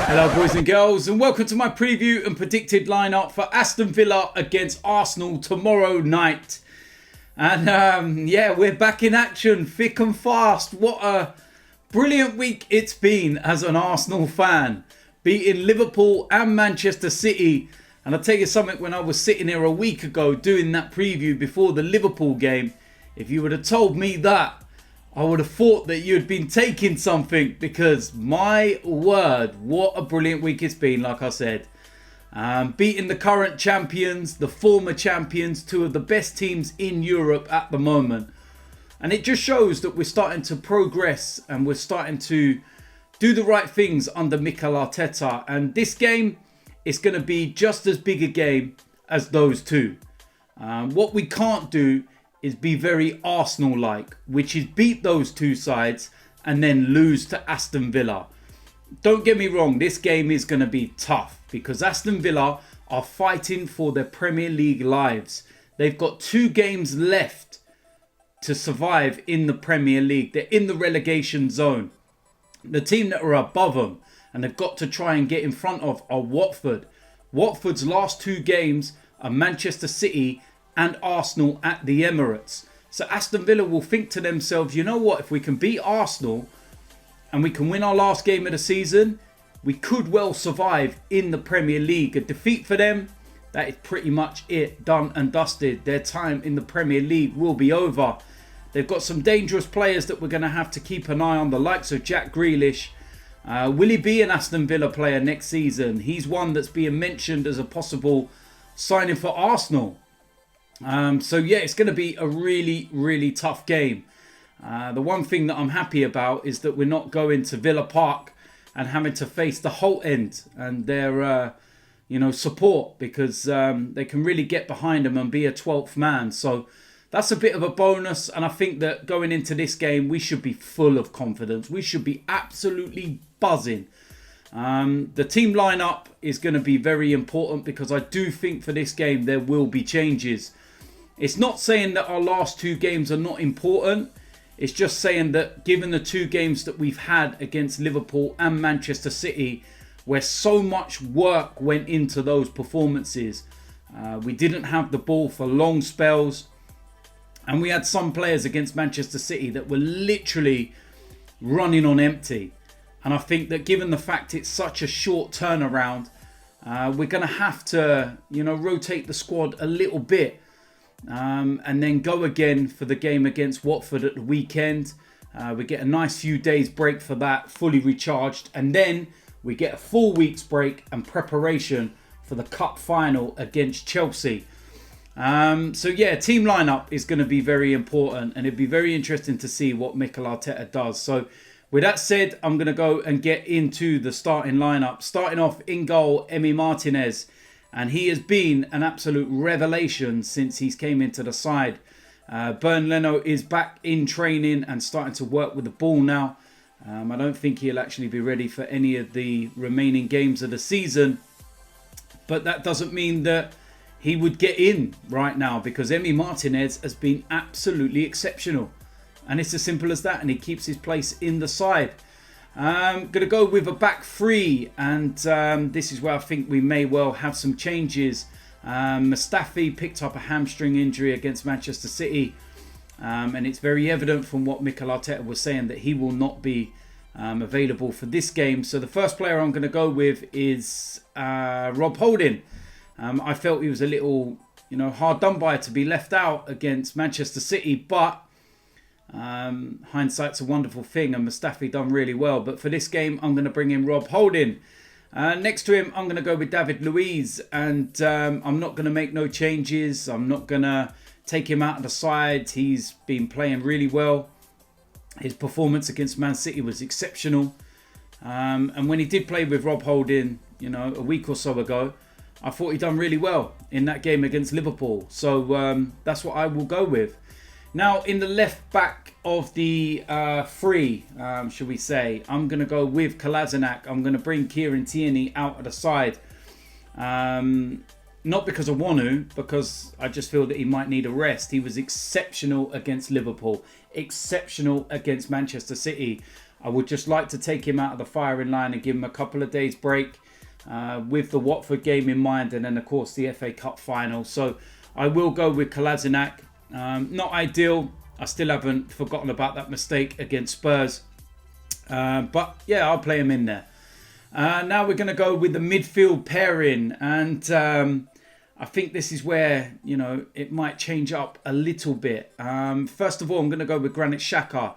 Hello boys and girls, and welcome to my preview and predicted lineup for Aston Villa against Arsenal tomorrow night. And yeah, we're back in action, thick and fast. What a brilliant week it's been as an Arsenal fan, beating Liverpool and Manchester City. And I'll tell you something, when I was sitting here a week ago doing that preview before the Liverpool game, if you would have told me that, I would have thought that you'd been taking something, because my word, what a brilliant week it's been, like I said. Beating the current champions, the former champions, two of the best teams in Europe at the moment. And it just shows that we're starting to progress and we're starting to do the right things under Mikel Arteta. And this game is going to be just as big a game as those two. What we can't do is be very Arsenal-like, which is beat those two sides and then lose to Aston Villa. Don't get me wrong, this game is going to be tough because Aston Villa are fighting for their Premier League lives. They've got 2 games left to survive in the Premier League. They're in the relegation zone. The team that are above them and they've got to try and get in front of are Watford. Watford's last 2 games are Manchester City and Arsenal at the Emirates. So Aston Villa will think to themselves, you know what, if we can beat Arsenal and we can win our last game of the season, we could well survive in the Premier League. A defeat for them, that is pretty much it, done and dusted. Their time in the Premier League will be over. They've got some dangerous players that we're going to have to keep an eye on, the likes of Jack Grealish. Will he be an Aston Villa player next season? He's one that's being mentioned as a possible signing for Arsenal. So yeah, it's going to be a really, really tough game. The one thing that I'm happy about is that we're not going to Villa Park and having to face the whole end and their, support, because they can really get behind them and be a 12th man. So that's a bit of a bonus. And I think that going into this game, we should be full of confidence. We should be absolutely buzzing. The team lineup is going to be very important because I do think for this game there will be changes. It's not saying that our last 2 games are not important. It's just saying that given the 2 games that we've had against Liverpool and Manchester City, where so much work went into those performances, we didn't have the ball for long spells. And we had some players against Manchester City that were literally running on empty. And I think that given the fact it's such a short turnaround, we're going to have to, rotate the squad a little bit. And then go again for the game against Watford at the weekend. We get a nice few days break for that, fully recharged. And then we get a full week's break and preparation for the cup final against Chelsea. So yeah, team lineup is going to be very important. And it'd be very interesting to see what Mikel Arteta does. So with that said, I'm going to go and get into the starting lineup. Starting off in goal, Emi Martinez. And he has been an absolute revelation since he's came into the side. Leno is back in training and starting to work with the ball now. I don't think he'll actually be ready for any of the remaining games of the season. But that doesn't mean that he would get in right now, because Emi Martinez has been absolutely exceptional. And it's as simple as that. And he keeps his place in the side. I'm going to go with a back 3, and this is where I think we may well have some changes. Mustafi picked up a hamstring injury against Manchester City, and it's very evident from what Mikel Arteta was saying that he will not be available for this game. So the first player I'm going to go with is Rob Holden. I felt he was a little, hard done by to be left out against Manchester City, but hindsight's a wonderful thing, and Mustafi done really well. But for this game, I'm going to bring in Rob Holden. Next to him, I'm going to go with David Luiz, and I'm not going to make no changes. I'm not going to take him out of the side. He's been playing really well. His performance against Man City was exceptional. And when he did play with Rob Holden, a week or so ago, I thought he done really well in that game against Liverpool. So that's what I will go with. Now, in the left back of the 3, should we say, I'm going to go with Kolasinac. I'm going to bring Kieran Tierney out of the side. Not because I want to, because I just feel that he might need a rest. He was exceptional against Liverpool, exceptional against Manchester City. I would just like to take him out of the firing line and give him a couple of days break with the Watford game in mind, and then of course the FA Cup final. So I will go with Kolasinac. Not ideal. I still haven't forgotten about that mistake against Spurs. But yeah, I'll play him in there. Now we're going to go with the midfield pairing. And I think this is where, you know, it might change up a little bit. First of all, I'm going to go with Granit Xhaka.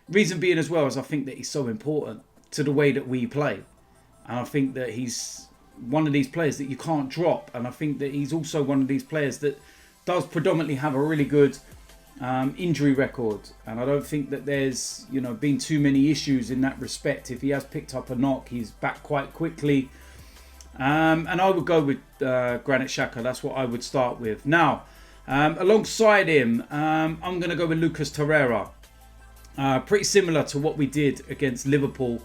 Reason being as well is I think that he's so important to the way that we play. And I think that he's one of these players that you can't drop. And I think that he's also one of these players that does predominantly have a really good injury record, and I don't think that there's, you know, been too many issues in that respect. If he has picked up a knock, he's back quite quickly, and I would go with Granit Xhaka. That's what I would start with. Now, alongside him, I'm going to go with Lucas Torreira. Pretty similar to what we did against Liverpool.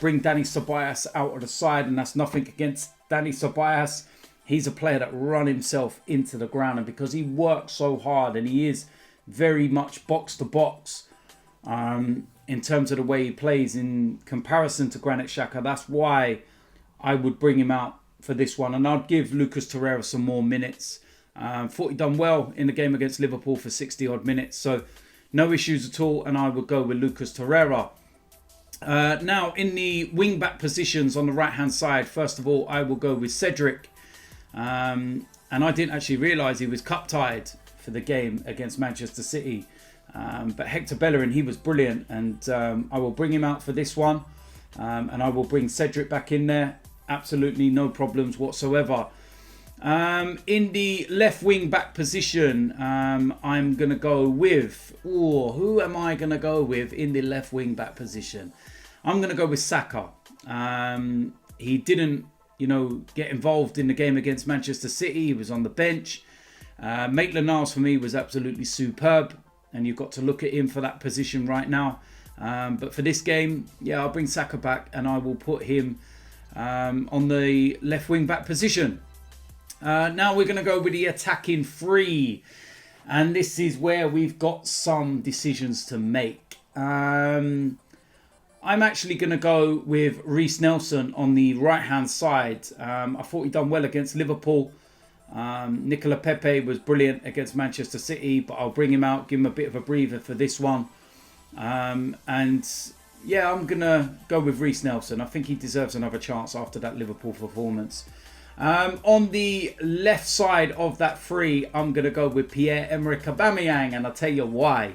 Bring Dani Ceballos out of the side, and that's nothing against Dani Ceballos. He's a player that run himself into the ground, and because he works so hard and he is very much box to box in terms of the way he plays in comparison to Granit Xhaka, that's why I would bring him out for this one. And I'd give Lucas Torreira some more minutes. Thought he done well in the game against Liverpool for 60 odd minutes, so no issues at all, and I would go with Lucas Torreira. Now in the wing back positions on the right hand side, first of all I will go with Cedric. And I didn't actually realise he was cup tied for the game against Manchester City. But Hector Bellerin, he was brilliant, and I will bring him out for this one. And I will bring Cedric back in there. Absolutely no problems whatsoever. In the left wing back position, I'm going to go with... who am I going to go with in the left wing back position? I'm going to go with Saka. He didn't, you know, get involved in the game against Manchester City. He was on the bench. Maitland-Niles for me was absolutely superb, and you've got to look at him for that position right now. But for this game, yeah, I'll bring Saka back, and I will put him on the left wing back position. Now we're going to go with the attacking three, and this is where we've got some decisions to make. I'm actually going to go with Reiss Nelson on the right-hand side. I thought he done well against Liverpool. Nicola Pepe was brilliant against Manchester City, but I'll bring him out, give him a bit of a breather for this one. And yeah, I'm going to go with Reiss Nelson. I think he deserves another chance after that Liverpool performance. On the left side of that three, I'm going to go with Pierre-Emerick Aubameyang, and I'll tell you why.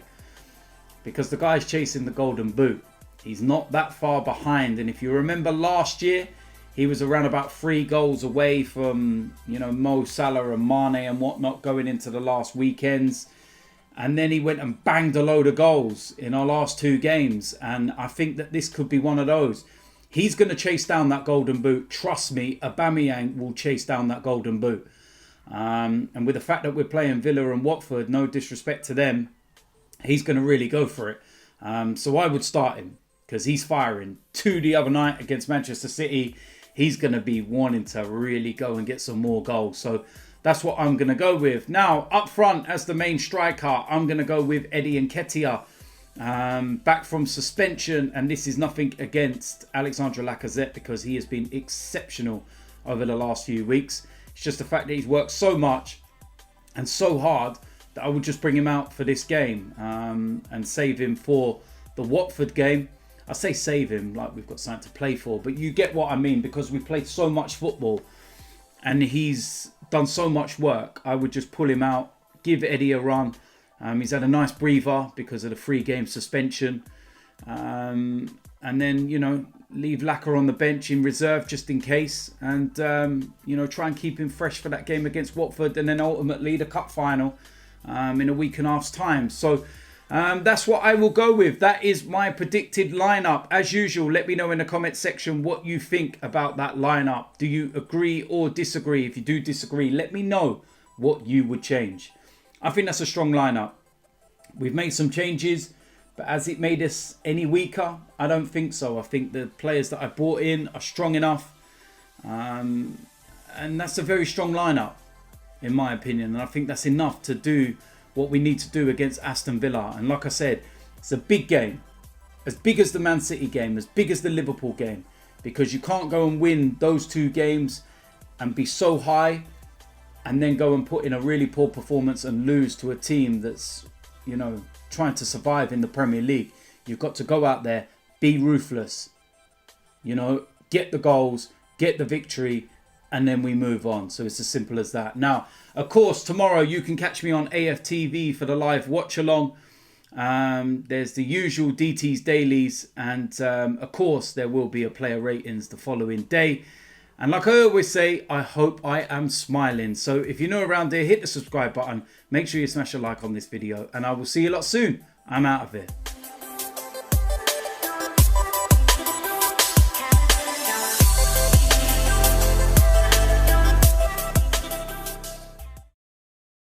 Because the guy's chasing the golden boot. He's not that far behind, and if you remember last year, he was around about 3 goals away from, you know, Mo Salah and Mane and whatnot going into the last weekends. And then he went and banged a load of goals in our last 2 games, and I think that this could be one of those. He's going to chase down that golden boot. Trust me, Aubameyang will chase down that golden boot. And with the fact that we're playing Villa and Watford, no disrespect to them, he's going to really go for it. So I would start him, because he's firing. 2 the other night against Manchester City. He's going to be wanting to really go and get some more goals. So that's what I'm going to go with. Now, up front as the main striker, I'm going to go with Eddie Nketiah. Back from suspension, and this is nothing against Alexandre Lacazette, because he has been exceptional over the last few weeks. It's just the fact that he's worked so much and so hard that I would just bring him out for this game and save him for the Watford game. I say save him like we've got something to play for, but you get what I mean, because we've played so much football and he's done so much work. I would just pull him out, give Eddie a run. He's had a nice breather because of the 3-game suspension. And then, you know, leave Lacazette on the bench in reserve just in case. And, you know, try and keep him fresh for that game against Watford. And then ultimately the cup final in a week and a half's time. So that's what I will go with. That is my predicted lineup. As usual, let me know in the comment section what you think about that lineup. Do you agree or disagree? If you do disagree, let me know what you would change. I think that's a strong lineup. We've made some changes, but has it made us any weaker? I don't think so. I think the players that I brought in are strong enough. And that's a very strong lineup, in my opinion. And I think that's enough to do what we need to do against Aston Villa. And like I said, it's a big game. as big as the Man City game, as big as the Liverpool game, because you can't go and win those 2 games and be so high and then go and put in a really poor performance and lose to a team that's, you know, trying to survive in the Premier League. You've got to go out there, be ruthless, you know, get the goals, get the victory, and then we move on. So it's as simple as that. Now, of course, tomorrow you can catch me on AFTV for the live watch along. There's the usual DT's dailies, and of course there will be a player ratings the following day. And like I always say, I hope I am smiling. So if you're new around here, hit the subscribe button. Make sure you smash a like on this video, and I will see you lot soon. I'm out of here.